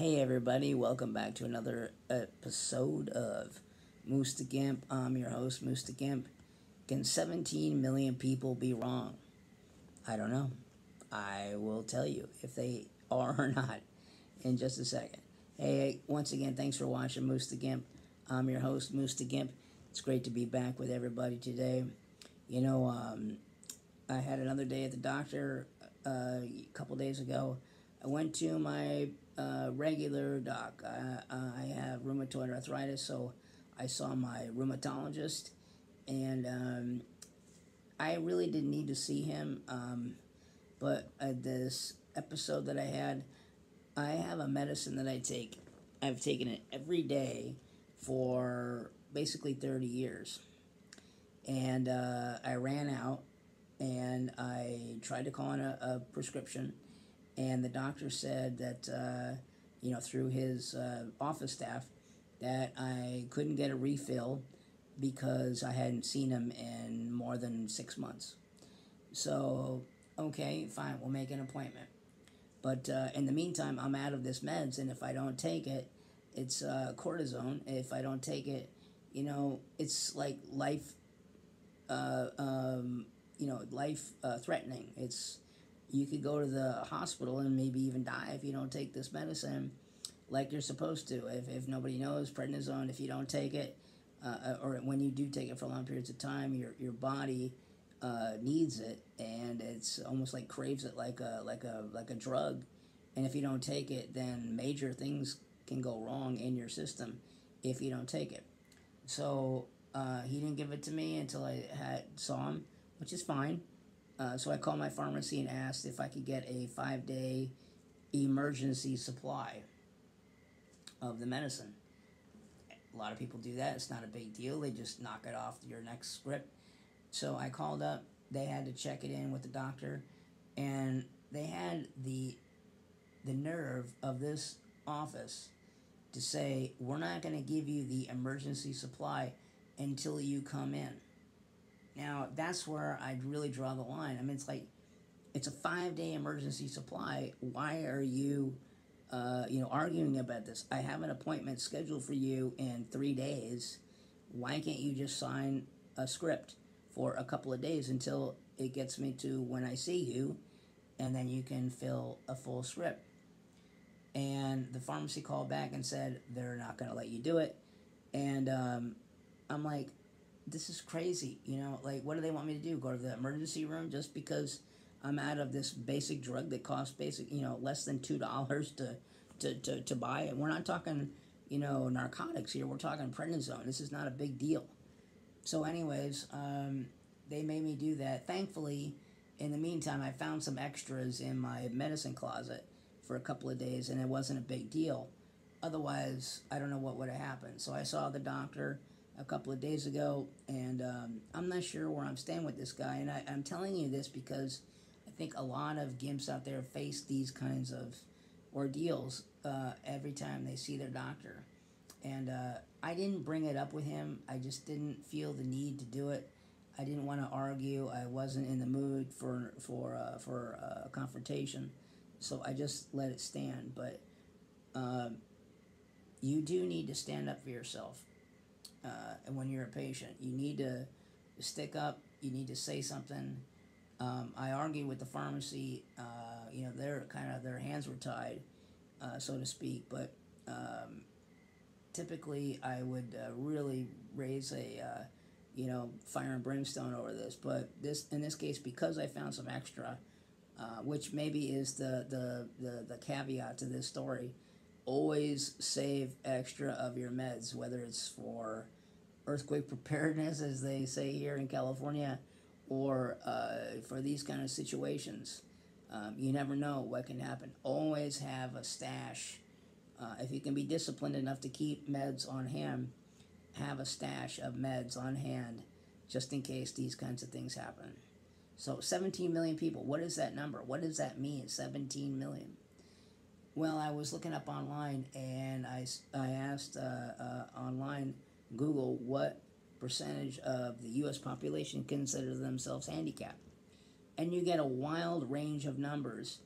Hey everybody, welcome back to another episode of Moose the Gimp. I'm your host, Moose the Gimp. Can 17 million people be wrong? I don't know. I will tell you if they are or not in just a second. Hey, once again, thanks for watching Moose the Gimp. I'm your host, Moose the Gimp. It's great to be back with everybody today. I had another day at the doctor a couple days ago. I went to my regular doc. I have rheumatoid arthritis, so I saw my rheumatologist, and I really didn't need to see him. But this episode that I have a medicine that I take. I've taken it every day for basically 30 years. And I ran out and I tried to call in a prescription. And the doctor said that, through his office staff, that I couldn't get a refill because I hadn't seen him in more than 6 months. So, okay, fine, we'll make an appointment. But in the meantime, I'm out of this meds, and if I don't take it, it's cortisone. If I don't take it, it's like life, life threatening. You could go to the hospital and maybe even die if you don't take this medicine like you're supposed to. If nobody knows, prednisone, if you don't take it, or when you do take it for long periods of time, your body needs it, and it's almost like craves it like a drug. And if you don't take it, then major things can go wrong in your system if you don't take it. So he didn't give it to me until I saw him, which is fine. So I called my pharmacy and asked if I could get a 5-day emergency supply of the medicine. A lot of people do that. It's not a big deal. They just knock it off your next script. So I called up. They had to check it in with the doctor, and they had the nerve of this office to say, we're not going to give you the emergency supply until you come in. Now, that's where I'd really draw the line. I mean, it's a 5-day emergency supply. Why are you, arguing about this? I have an appointment scheduled for you in 3 days. Why can't you just sign a script for a couple of days until it gets me to when I see you, and then you can fill a full script? And the pharmacy called back and said they're not going to let you do it. And I'm like, this is crazy, what do they want me to do? Go to the emergency room just because I'm out of this basic drug that costs less than $2 to buy? And we're not talking, narcotics here. We're talking prednisone. This is not a big deal. So anyways, they made me do that. Thankfully, in the meantime, I found some extras in my medicine closet for a couple of days, and it wasn't a big deal. Otherwise, I don't know what would have happened. So I saw the doctor a couple of days ago, and I'm not sure where I'm staying with this guy. And I'm telling you this because I think a lot of gimps out there face these kinds of ordeals every time they see their doctor. And I didn't bring it up with him. I just didn't feel the need to do it. I didn't want to argue. I wasn't in the mood for a confrontation, so I just let it stand. But you do need to stand up for yourself. And when you're a patient, you need to stick up. You need to say something. I argued with the pharmacy. Their hands were tied, so to speak. But typically, I would really raise a fire and brimstone over this. But in this case, because I found some extra, which maybe is the caveat to this story. Always save extra of your meds, whether it's for earthquake preparedness, as they say here in California, or for these kind of situations. You never know what can happen. Always have a stash. If you can be disciplined enough to keep meds on hand, have a stash of meds on hand just in case these kinds of things happen. So 17 million people, what is that number? What does that mean, 17 million? Well, I was looking up online, and I asked online, Google, what percentage of the U.S. population consider themselves handicapped? And you get a wild range of numbers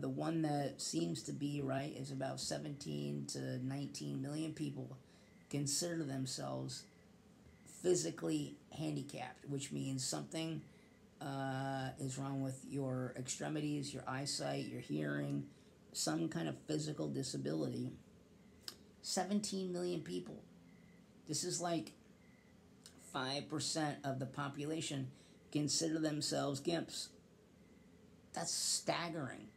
The one that seems to be right is about 17 to 19 million people consider themselves physically handicapped, which means something is wrong with your extremities, your eyesight, your hearing, some kind of physical disability. 17 million people. This is like 5% of the population consider themselves Gimps. That's staggering.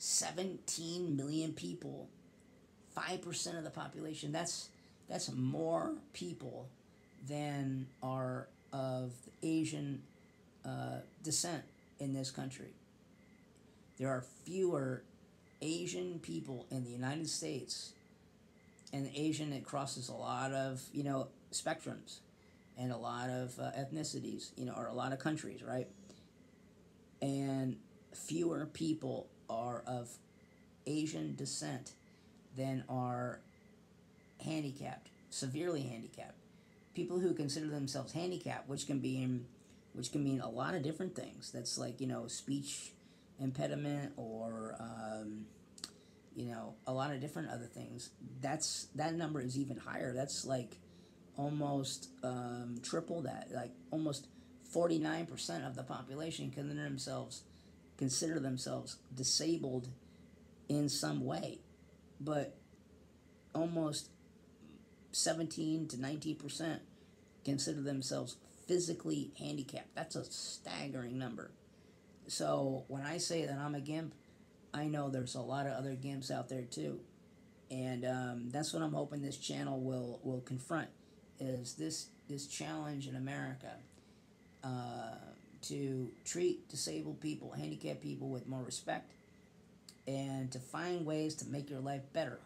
17 million people, 5% of the population. That's more people than are of Asian descent in this country. There are fewer Asian people in the United States, and Asian, it crosses a lot of spectrums and a lot of ethnicities, or a lot of countries, right? And fewer people are of Asian descent than are handicapped, severely handicapped. People who consider themselves handicapped, which can mean a lot of different things. That's like speech impediment or a lot of different other things. That number is even higher. That's like almost triple that. Like almost 49% of the population consider themselves disabled in some way, but almost 17 to 19% consider themselves physically handicapped. That's a staggering number. So when I say that I'm a Gimp, I know there's a lot of other Gimps out there too, and that's what I'm hoping this channel will confront, is this challenge in America to treat disabled people, handicapped people with more respect, and to find ways to make your life better.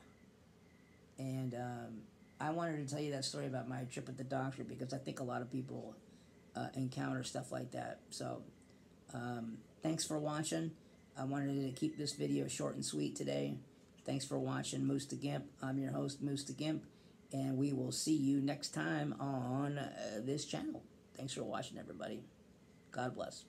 And I wanted to tell you that story about my trip with the doctor because I think a lot of people encounter stuff like that. So thanks for watching. I wanted to keep this video short and sweet today. Thanks for watching Moose the Gimp. I'm your host, Moose the Gimp, and we will see you next time on this channel. Thanks for watching, everybody. God bless.